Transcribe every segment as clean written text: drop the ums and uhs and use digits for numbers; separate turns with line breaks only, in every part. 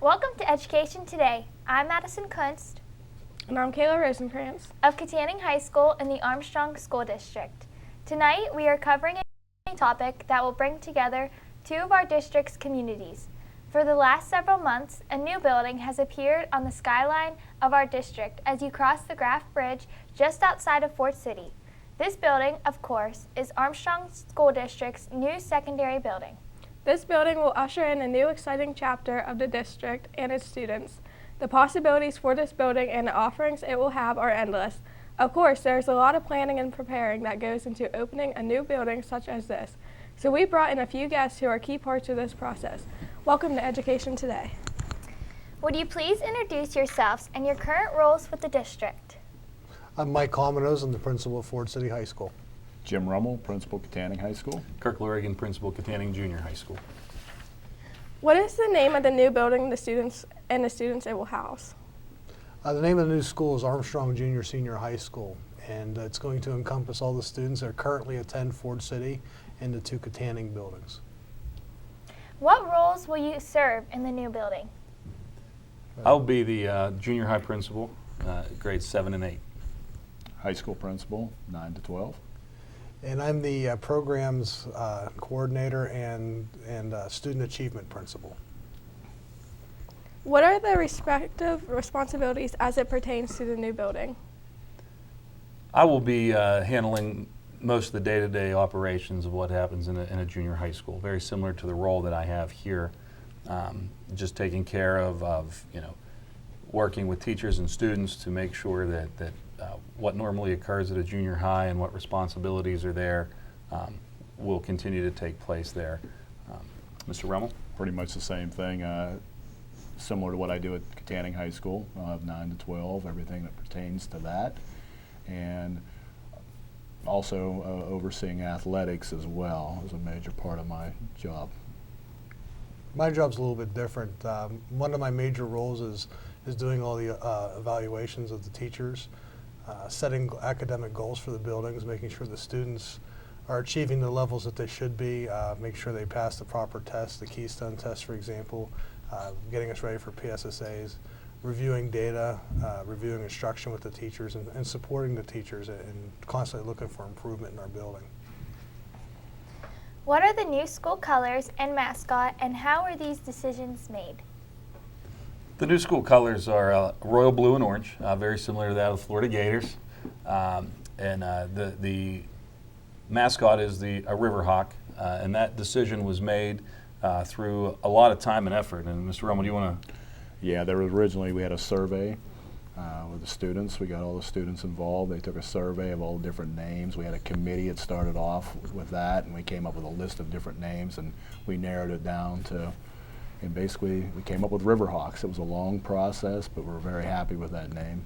Welcome to Education Today. I'm Madison Kunst.
And I'm Kayla Rosenkrantz
of Katanning High School in the Armstrong School District. Tonight we are covering a topic that will bring together two of our district's communities. For the last several months, a new building has appeared on the skyline of our district as you cross the Graff Bridge just outside of Fort City. This building, of course, is Armstrong School District's new secondary building.
This building will usher in a new exciting chapter of the district and its students. The possibilities for this building and the offerings it will have are endless. Of course, there's a lot of planning and preparing that goes into opening a new building such as this. So we brought in a few guests who are key parts of this process. Welcome to Education Today.
Would you please introduce yourselves and your current roles with the district?
I'm Mike Cominos. I'm the principal of Fort City High School.
Jim Rummel, Principal, Katanning High School.
Kirk Lurigan, Principal, Katanning Junior High School.
What is the name of the new building the students it will house?
The name of the new school is Armstrong Junior Senior High School, and it's going to encompass all the students that currently attend Fort City and the two Katanning buildings.
What roles will you serve in the new building?
I'll be the junior high principal, grades 7 and 8.
High school principal, 9 to 12.
And I'm the programs coordinator and student achievement principal.
What are the respective responsibilities as it pertains to the new building?
I will be handling most of the day-to-day operations of what happens in a junior high school, very similar to the role that I have here. Just taking care of working with teachers and students to make sure that what normally occurs at a junior high and what responsibilities are there will continue to take place there. Mr. Rummel?
Pretty much the same thing, similar to what I do at Katanning High School. I'll have 9 to 12, everything that pertains to that. And also overseeing athletics as well is a major part of my job.
My job's a little bit different. One of my major roles is doing all the evaluations of the teachers, setting academic goals for the buildings, making sure the students are achieving the levels that they should be, make sure they pass the proper tests, the Keystone test, for example, getting us ready for PSSAs, reviewing data, reviewing instruction with the teachers, and supporting the teachers and constantly looking for improvement in our building.
What are the new school colors and mascot, and how are these decisions made?
The new school colors are royal blue and orange, very similar to that of the Florida Gators. The mascot is a Riverhawk, and that decision was made through a lot of time and effort. And Mr. Rummel, do you want to?
Yeah, we had a survey with the students. We got all the students involved. They took a survey of all the different names. We had a committee that started off with that, and we came up with a list of different names, and we narrowed it down to, and basically we came up with Riverhawks. It was a long process, but we're very happy with that name.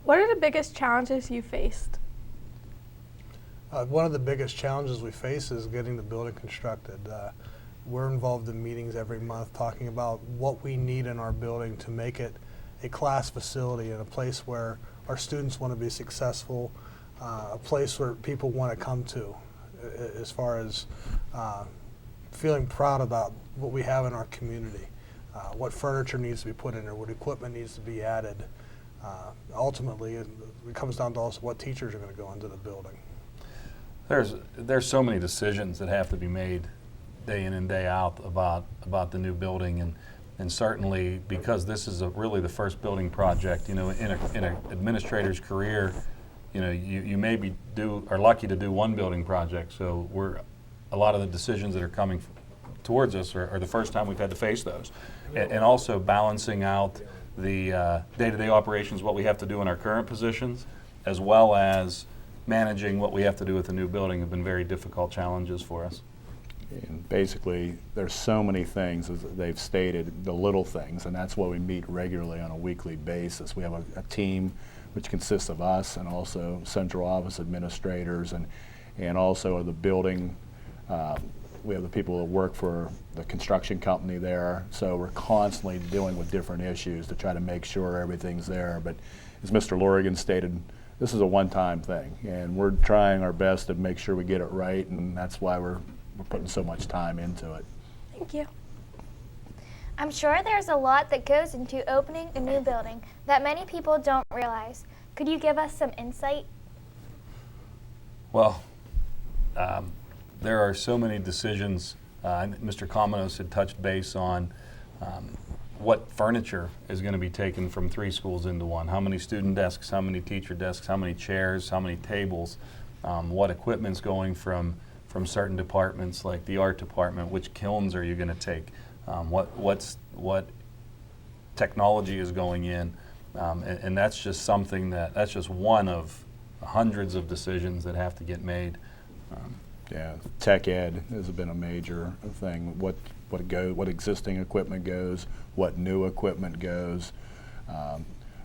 What are the biggest challenges you faced?
One of the biggest challenges we face is getting the building constructed. We're involved in meetings every month talking about what we need in our building to make it a class facility and a place where our students want to be successful, a place where people want to come to, as far as feeling proud about what we have in our community, what furniture needs to be put in there, what equipment needs to be added. Ultimately, it comes down to also what teachers are going to go into the building.
There's so many decisions that have to be made day in and day out about the new building, and certainly because this is really the first building project, in an administrator's career, you maybe are lucky to do one building project. So a lot of the decisions that are coming towards us are the first time we've had to face those, and also balancing out the day-to-day operations, what we have to do in our current positions, as well as managing what we have to do with the new building have been very difficult challenges for us.
And basically, there's so many things, as they've stated, the little things, and that's why we meet regularly on a weekly basis. We have a team which consists of us and also central office administrators, and also the building. We have the people that work for the construction company there, so we're constantly dealing with different issues to try to make sure everything's there. But as Mr. Lurigan stated, this is a one-time thing, and we're trying our best to make sure we get it right, and that's why we're putting so much time into it.
Thank you.
I'm sure there's a lot that goes into opening a new building that many people don't realize. Could you give us some insight?
Well, there are so many decisions. Mr. Kamenos had touched base on what furniture is going to be taken from 3 schools into 1. How many student desks, how many teacher desks, how many chairs, how many tables, what equipment's going from certain departments like the art department, which kilns are you going to take, what technology is going in, and that's just something that's just one of hundreds of decisions that have to get made.
Yeah, tech ed has been a major thing. What existing equipment goes, what new equipment goes,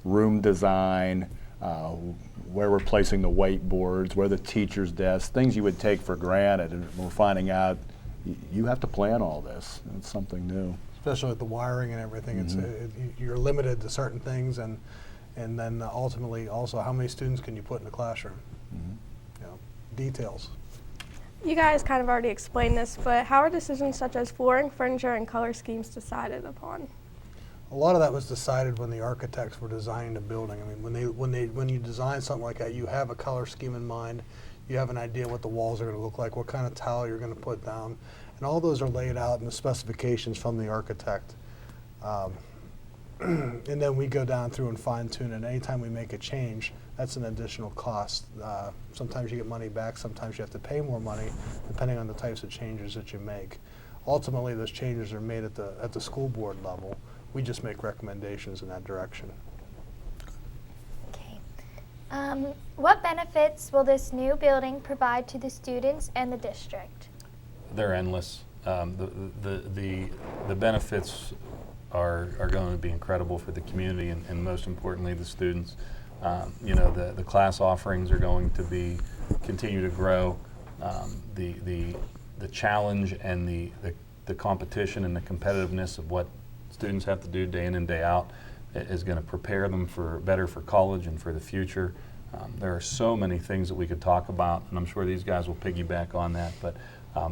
room design, where we're placing the whiteboards, where the teachers' desks, things you would take for granted, and we're finding out you have to plan all this. It's something new.
Especially with the wiring and everything, you're limited to certain things, and then ultimately also how many students can you put in the classroom? You know, details.
You guys kind of already explained this, but how are decisions such as flooring, furniture, and color schemes decided upon?
A lot of that was decided when the architects were designing the building. I mean, when you design something like that, you have a color scheme in mind. You have an idea what the walls are going to look like, what kind of tile you're going to put down, and all those are laid out in the specifications from the architect. And then we go down through and fine tune it. Anytime we make a change, that's an additional cost. Sometimes you get money back, sometimes you have to pay more money, depending on the types of changes that you make. Ultimately, those changes are made at the school board level. We just make recommendations in that direction.
Okay. What benefits will this new building provide to the students and the district?
They're endless. The benefits are going to be incredible for the community and most importantly the students. You know, the class offerings are going to continue to grow. The challenge and the competition and the competitiveness of what students have to do day in and day out is going to prepare them better for college and for the future. There are so many things that we could talk about, and I'm sure these guys will piggyback on that, but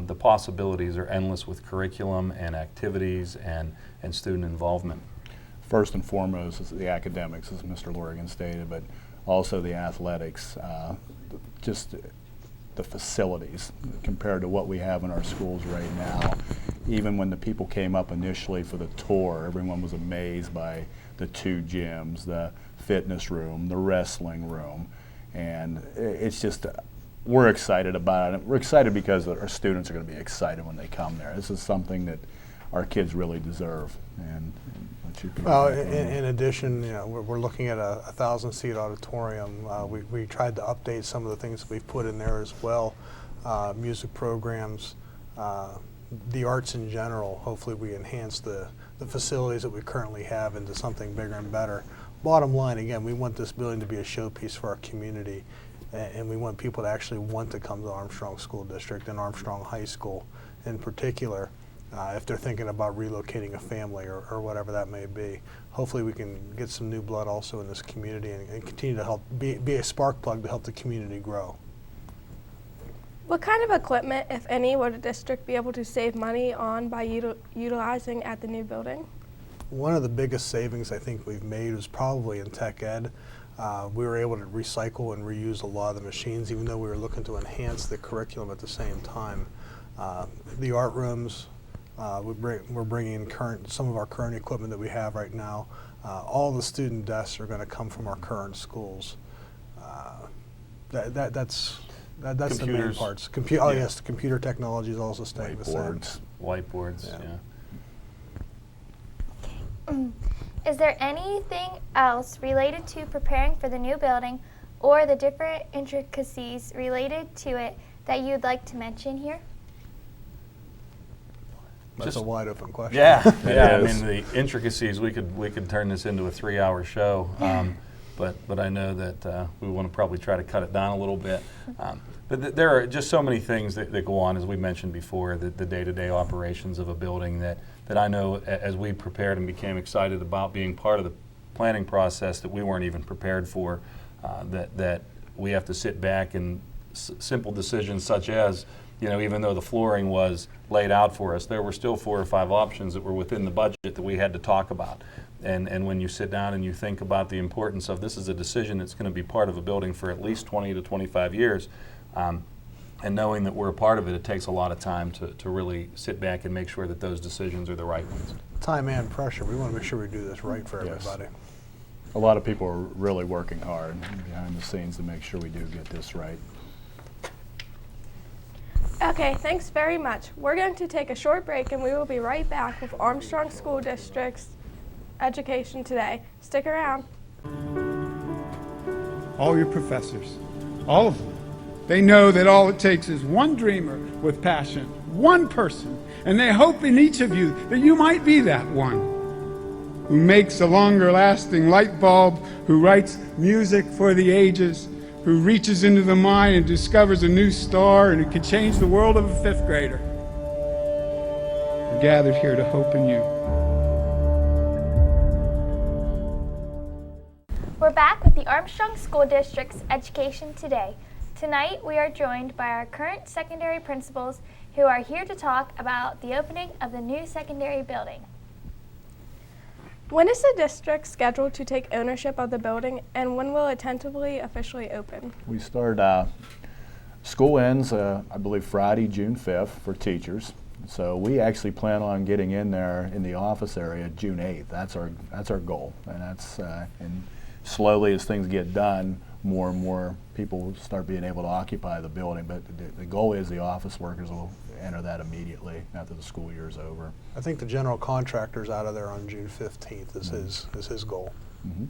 the possibilities are endless with curriculum and activities and student involvement.
First and foremost is the academics, as Mr. Lorigan stated, but also the athletics, just the facilities compared to what we have in our schools right now. Even when the people came up initially for the tour, everyone was amazed by the 2 gyms, the fitness room, the wrestling room, and it's just, we're excited about it. We're excited because our students are going to be excited when they come there. This is something that our kids really deserve. And
well, in addition, you know, we're looking at a 1,000-seat auditorium. We tried to update some of the things that we've put in there as well, music programs, the arts in general. Hopefully we enhance the facilities that we currently have into something bigger and better. Bottom line, again, we want this building to be a showpiece for our community, and we want people to actually want to come to Armstrong School District and Armstrong High School in particular. If they're thinking about relocating a family or whatever that may be. Hopefully we can get some new blood also in this community and continue to help be a spark plug to help the community grow.
What kind of equipment, if any, would a district be able to save money on by utilizing at the new building?
One of the biggest savings I think we've made was probably in tech ed. We were able to recycle and reuse a lot of the machines, even though we were looking to enhance the curriculum at the same time. The art rooms, we're bringing in some of our current equipment that we have right now. All the student desks are going to come from our current schools. That's the main parts. Oh yes, computer technology is also staying the same.
Whiteboards, yeah.
Is there anything else related to preparing for the new building or the different intricacies related to it that you'd like to mention here?
That's a wide open question.
Yeah, yeah. I mean, the intricacies, we could turn this into a 3-hour show, but I know that we want to probably try to cut it down a little bit. But there are just so many things that go on, as we mentioned before, the day-to-day operations of a building that I know as we prepared and became excited about being part of the planning process that we weren't even prepared for, that we have to sit back and simple decisions such as you know, even though the flooring was laid out for us, there were still 4 or 5 options that were within the budget that we had to talk about. And when you sit down and you think about the importance of this is a decision that's going to be part of a building for at least 20 to 25 years, and knowing that we're a part of it, it takes a lot of time to really sit back and make sure that those decisions are the right ones.
Time and pressure. We want to make sure we do this right for
Yes.
everybody.
A lot of people are really working hard behind the scenes to make sure we do get this right.
Okay, thanks very much. We're going to take a short break and we will be right back with Armstrong School District's Education Today. Stick around.
All your professors, all of them, they know that all it takes is one dreamer with passion, one person, and they hope in each of you that you might be that one who makes a longer lasting light bulb, who writes music for the ages, who reaches into the mind and discovers a new star and who can change the world of a 5th grader. We're gathered here to hope in you.
We're back with the Armstrong School District's Education Today. Tonight we are joined by our current secondary principals who are here to talk about the opening of the new secondary building.
When is the district scheduled to take ownership of the building, and when will it tentatively officially open?
We start, school ends, I believe, Friday, June 5th for teachers. So we actually plan on getting in there in the office area June 8th. That's our goal, and that's and slowly as things get done, more and more people will start being able to occupy the building. But the goal is the office workers will enter that immediately after the school year is over.
I think the general contractor's out of there on June 15th is his goal.
Mm-hmm.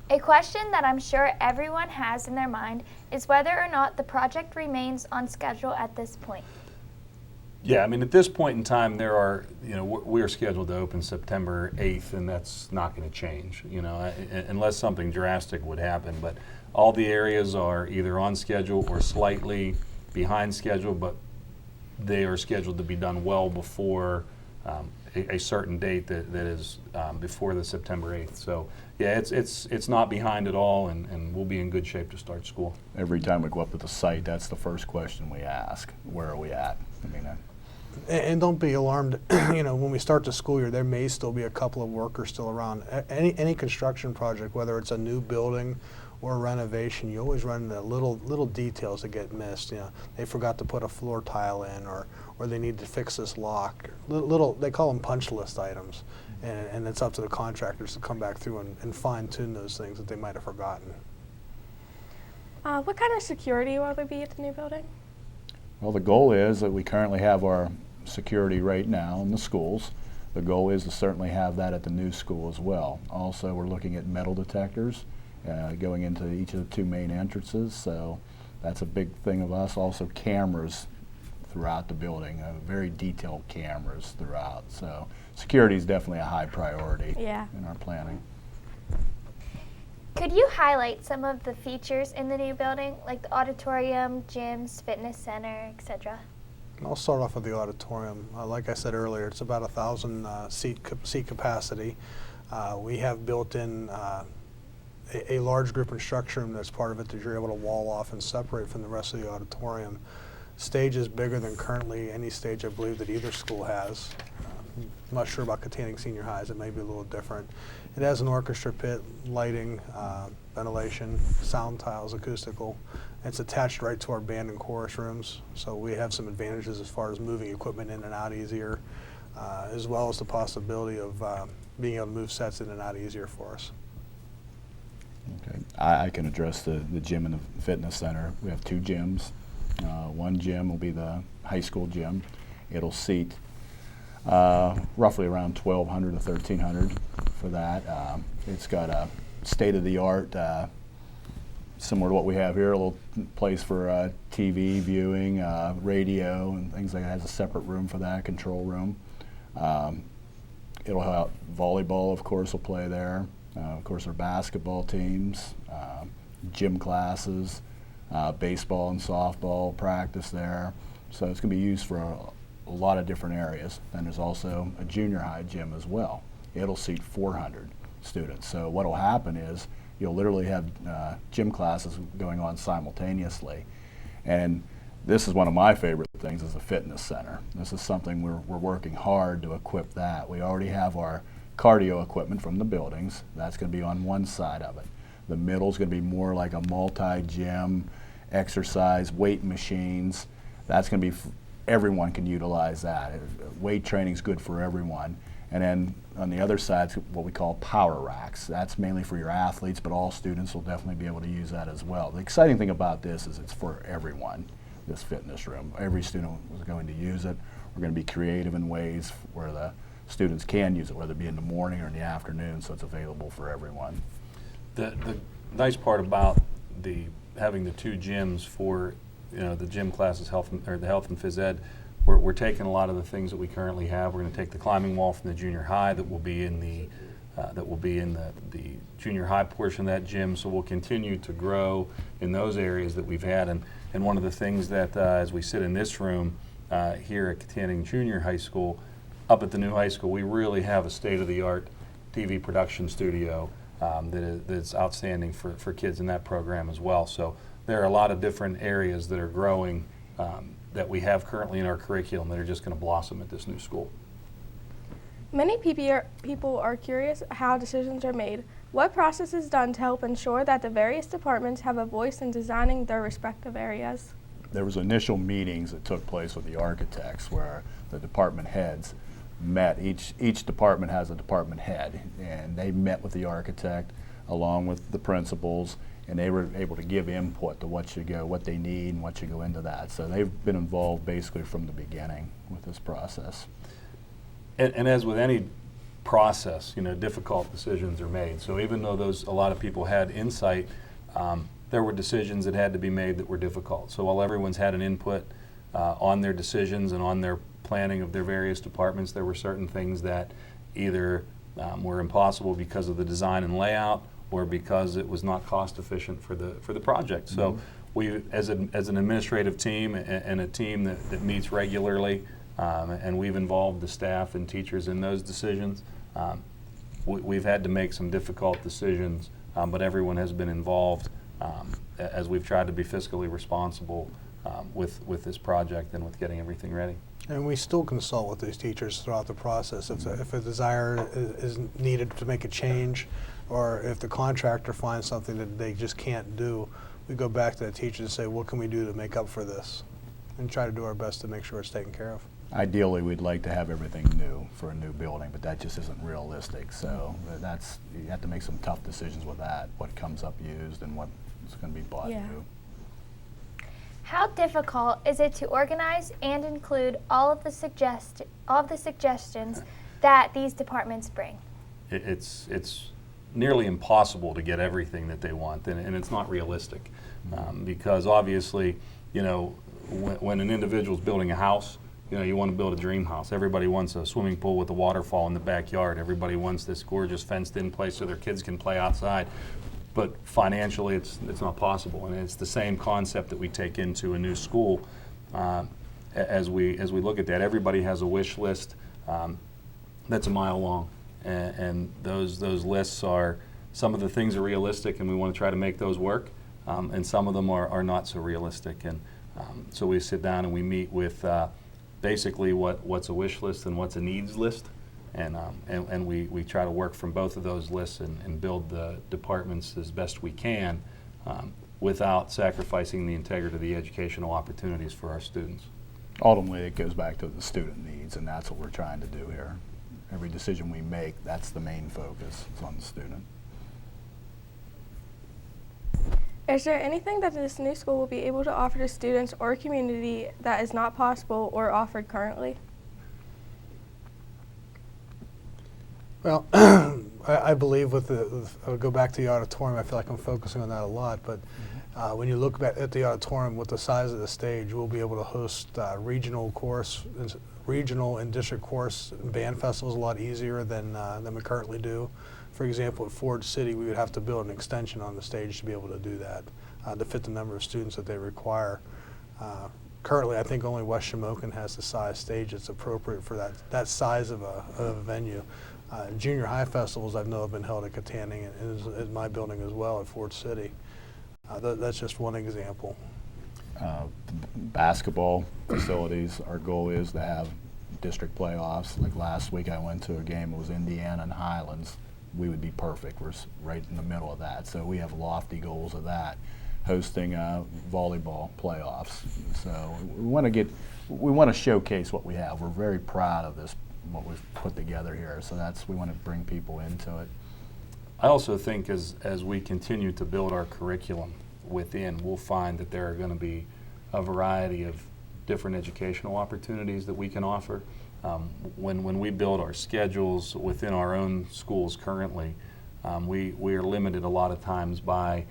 A question that I'm sure everyone has in their mind is whether or not the project remains on schedule at this point.
Yeah, I mean, at this point in time, there are, you know, we are scheduled to open September 8th, and that's not going to change, you know, unless something drastic would happen. But all the areas are either on schedule or slightly behind schedule, but they are scheduled to be done well before a certain date that is before the September 8th. So, yeah, it's not behind at all, and we'll be in good shape to start school.
Every time we go up to the site, that's the first question we ask. Where are we at? I mean,
And don't be alarmed, you know, when we start the school year, there may still be a couple of workers still around. Any construction project, whether it's a new building or a renovation, you always run into little details that get missed. You know, they forgot to put a floor tile in, or they need to fix this lock. They call them punch list items, and it's up to the contractors to come back through and fine tune those things that they might have forgotten.
What kind of security will there be at the new building?
well, the goal is that we currently have our security right now in the schools. The goal is to certainly have that at the new school as well. Also, we're looking at metal detectors going into each of the two main entrances, so that's a big thing of us. Also, cameras throughout the building, very detailed cameras throughout. So security is definitely a high priority in our planning.
Could you highlight some of the features in the new building, like the auditorium, gyms, fitness center, etc.?
I'll start off with the auditorium. Like I said earlier, it's about 1,000 seat capacity. We have built in a large group instruction room that's part of it that you're able to wall off and separate from the rest of the auditorium. Stage is bigger than currently any stage I believe that either school has. I'm not sure about Katanning Senior Highs, it may be a little different. It has an orchestra pit, lighting, ventilation, sound tiles, acoustical. It's attached right to our band and chorus rooms, so we have some advantages as far as moving equipment in and out easier, as well as the possibility of being able to move sets in and out easier for us.
Okay. I can address the gym and the fitness center. We have two gyms. One gym will be the high school gym. It'll seat roughly around 1,200 to 1,300 for that. It's got a state-of-the-art, similar to what we have here, a little place for TV viewing, radio, and things like that. It has a separate room for that, control room. It'll have volleyball, of course, will play there. Of course, our basketball teams, gym classes, baseball and softball practice there. So it's going to be used for a lot of different areas. Then there's also a junior high gym as well. It'll seat 400 students. So what will happen is you'll literally have gym classes going on simultaneously. And This is one of my favorite things, is the fitness center. This is something we're working hard to equip that. We already have our cardio equipment from the buildings. That's going to be on one side of it. The middle is going to be more like a multi-gym, exercise, weight machines. That's going to be, everyone can utilize that. Weight training is good for everyone. And then on the other side is what we call power racks. That's mainly for your athletes, but all students will definitely be able to use that as well. The exciting thing about this is it's for everyone, this fitness room. Every student is going to use it. We're going to be creative in ways where the students can use it, whether it be in the morning or in the afternoon, so it's available for everyone.
The nice part about having the two gyms for, the gym classes, the health and phys ed, we're taking a lot of the things that we currently have. We're going to take the climbing wall from the junior high that will be in the junior high portion of that gym. So we'll continue to grow in those areas that we've had. And one of the things that as we sit in this room here at Katanning Junior High School, up at the new high school, we really have a state-of-the-art TV production studio that's outstanding for kids in that program as well. So there are a lot of different areas that are growing that we have currently in our curriculum that are just going to blossom at this new school.
Many people are curious how decisions are made. What process is done to help ensure that the various departments have a voice in designing their respective areas?
There was initial meetings that took place with the architects where the department heads met. Each department has a department head, and they met with the architect along with the principals, and they were able to give input to what they need and what should go into that. So they've been involved basically from the beginning with this process.
And as with any process, difficult decisions are made. So even though a lot of people had insight, there were decisions that had to be made that were difficult. So while everyone's had an input on their decisions and on their planning of their various departments, there were certain things that either were impossible because of the design and layout, or because it was not cost efficient for the project. So we, as an administrative team and a team that meets regularly, and we've involved the staff and teachers in those decisions, we've had to make some difficult decisions, but everyone has been involved as we've tried to be fiscally responsible with this project and with getting everything ready.
And we still consult with these teachers throughout the process. If a desire is needed to make a change, or if the contractor finds something that they just can't do, we go back to the teacher and say, what can we do to make up for this? And try to do our best to make sure it's taken care of.
Ideally, we'd like to have everything new for a new building, but that just isn't realistic. So you have to make some tough decisions with that, what comes up used and what's going to be bought new.
How difficult is it to organize and include all of the suggestions that these departments bring?
It's nearly impossible to get everything that they want, and it's not realistic, because obviously, when an individual's building a house, you want to build a dream house. Everybody wants a swimming pool with a waterfall in the backyard. Everybody wants this gorgeous fenced-in place so their kids can play outside. But financially, it's not possible, and it's the same concept that we take into a new school. As we look at that, everybody has a wish list that's a mile long, and those lists are, some of the things are realistic, and we want to try to make those work, and some of them are not so realistic. And so we sit down and we meet with basically what's a wish list and what's a needs list. And we try to work from both of those lists and build the departments as best we can without sacrificing the integrity of the educational opportunities for our students.
Ultimately, it goes back to the student needs, and that's what we're trying to do here. Every decision we make, that's the main focus. It's on the student.
Is there anything that this new school will be able to offer to students or community that is not possible or offered currently?
Well, I believe I'll go back to the auditorium. I feel like I'm focusing on that a lot, but when you look back at the auditorium with the size of the stage, we'll be able to host regional and district course and band festivals a lot easier than we currently do. For example, at Ford City, we would have to build an extension on the stage to be able to do that, to fit the number of students that they require. Currently, I think only West Shamokin has the size stage that's appropriate for that size of a venue. Junior high festivals I know have been held at Katanning and in my building as well at Ford City. That's just one example.
Basketball facilities, our goal is to have district playoffs. Like last week I went to a game, it was Indiana and Highlands. We would be perfect. We're right in the middle of that. So we have lofty goals of that. Hosting volleyball playoffs. So we want to showcase what we have. We're very proud of this, what we've put together here. So we want to bring people into it.
I also think as we continue to build our curriculum within, we'll find that there are going to be a variety of different educational opportunities that we can offer. When we build our schedules within our own schools currently, we are limited a lot of times by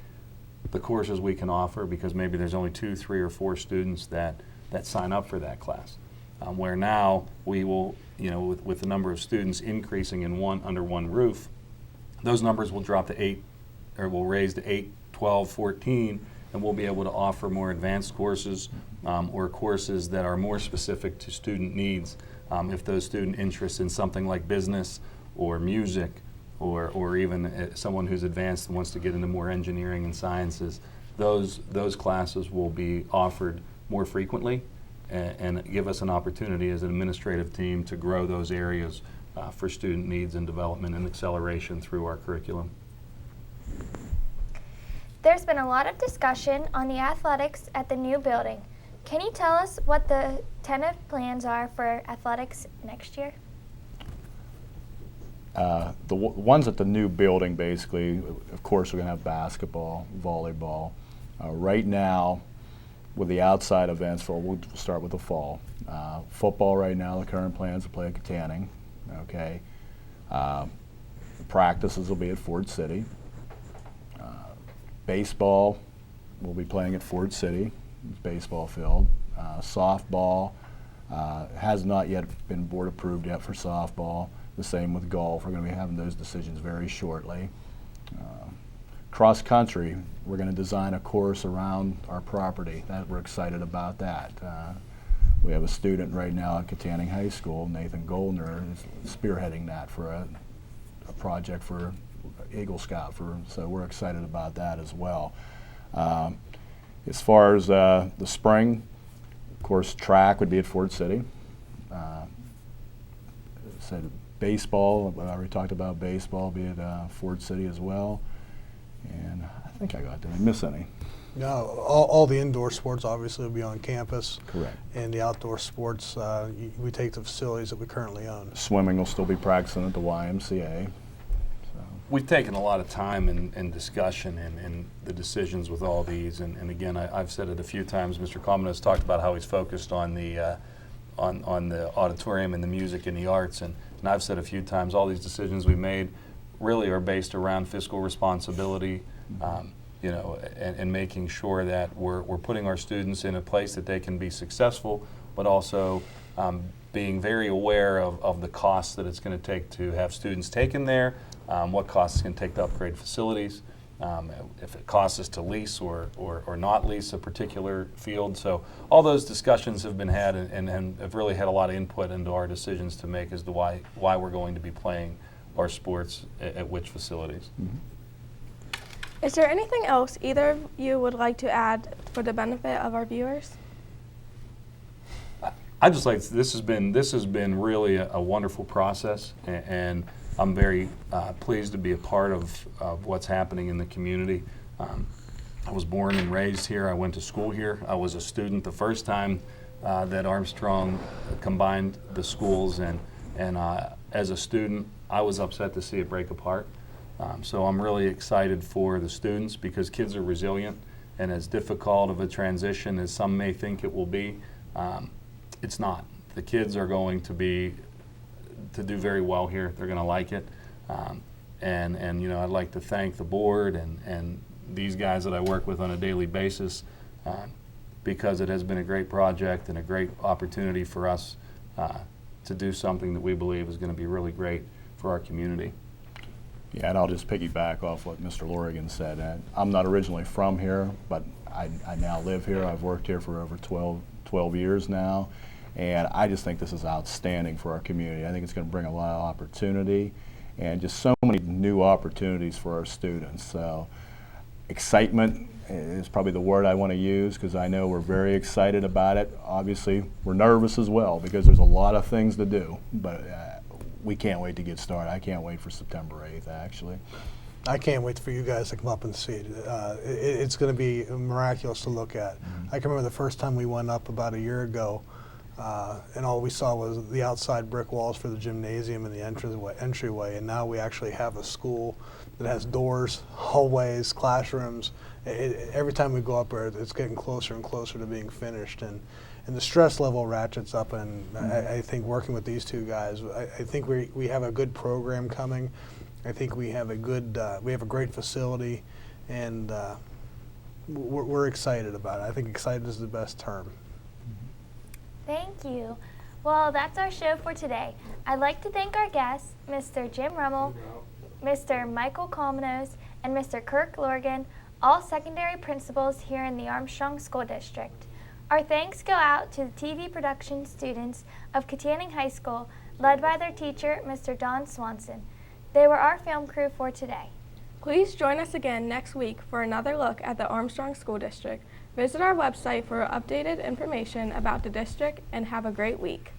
the courses we can offer, because maybe there's only 2, 3, or 4 students that sign up for that class. Where now we will, with the number of students increasing under one roof, those numbers will drop to 8, or will raise to 8, 12, 14, and we'll be able to offer more advanced courses or courses that are more specific to student needs. If those student interests in something like business or music, or even someone who's advanced and wants to get into more engineering and sciences, those classes will be offered more frequently and give us an opportunity as an administrative team to grow those areas for student needs and development and acceleration through our curriculum.
There's been a lot of discussion on the athletics at the new building. Can you tell us what the tentative plans are for athletics next year?
The ones at the new building, basically, of course, we're going to have basketball, volleyball. Right now, with the outside events, we'll start with the fall. Football right now, the current plans to play at Katanning. Okay. Practices will be at Ford City. Baseball, we'll be playing at Ford City, baseball field. Softball has not yet been board approved yet for softball. The same with golf. We're going to be having those decisions very shortly. Cross country, we're going to design a course around our property. We're excited about that. We have a student right now at Katanning High School, Nathan Goldner, is spearheading that for a project for Eagle Scout. So we're excited about that as well. As far as the spring, of course, track would be at Ford City. Said baseball, I already talked about baseball, be at Ford City as well. And I think I did I miss any?
No, all the indoor sports obviously will be on campus.
Correct.
And the outdoor sports, we take the facilities that we currently own.
Swimming will still be practicing at the YMCA.
We've taken a lot of time and discussion and the decisions with all these, and again, I've said it a few times. Mr. Coleman has talked about how he's focused on the auditorium and the music and the arts, and I've said a few times all these decisions we made really are based around fiscal responsibility, and making sure that we're putting our students in a place that they can be successful, but also being very aware of the costs that it's going to take to have students taken there. What costs it's going to take to upgrade facilities, if it costs us to lease or not lease a particular field. So all those discussions have been had and have really had a lot of input into our decisions to make as to why we're going to be playing our sports at which facilities.
Mm-hmm.
Is there anything else either of you would like to add for the benefit of our viewers?
I just like, this has been really a wonderful process, and I'm very pleased to be a part of what's happening in the community. I was born and raised here. I went to school here. I was a student the first time that Armstrong combined the schools, and as a student, I was upset to see it break apart. So I'm really excited for the students, because kids are resilient, and as difficult of a transition as some may think it will be, it's not. The kids are going to do very well here. They're going to like it, and I'd like to thank the board and these guys that I work with on a daily basis, because it has been a great project and a great opportunity for us to do something that we believe is going to be really great for our community.
Yeah, and I'll just piggyback off what Mr. Lorigan said. I'm not originally from here, but I now live here. I've worked here for over 12 years now, and I just think this is outstanding for our community. I think it's going to bring a lot of opportunity and just so many new opportunities for our students. So excitement is probably the word I want to use, because I know we're very excited about it. Obviously, we're nervous as well because there's a lot of things to do, but we can't wait to get started. I can't wait for September 8th, actually.
I can't wait for you guys to come up and see it. It's going to be miraculous to look at. I can remember the first time we went up about a year ago, and all we saw was the outside brick walls for the gymnasium and the entryway, and now we actually have a school that has doors, hallways, classrooms. Every time we go up there, it's getting closer and closer to being finished, and the stress level ratchets up. And I think working with these two guys, I think we have a good program coming. I think we have a great facility, and we're excited about it. I think excited is the best term.
Thank you. Well, that's our show for today. I'd like to thank our guests, Mr. Jim Rummel, Mr. Michael Colmenos, and Mr. Kirk Lorgan, all secondary principals here in the Armstrong School District. Our thanks go out to the TV production students of Katanning High School, led by their teacher, Mr. Don Swanson. They were our film crew for today.
Please join us again next week for another look at the Armstrong School District. Visit our website for updated information about the district, and have a great week.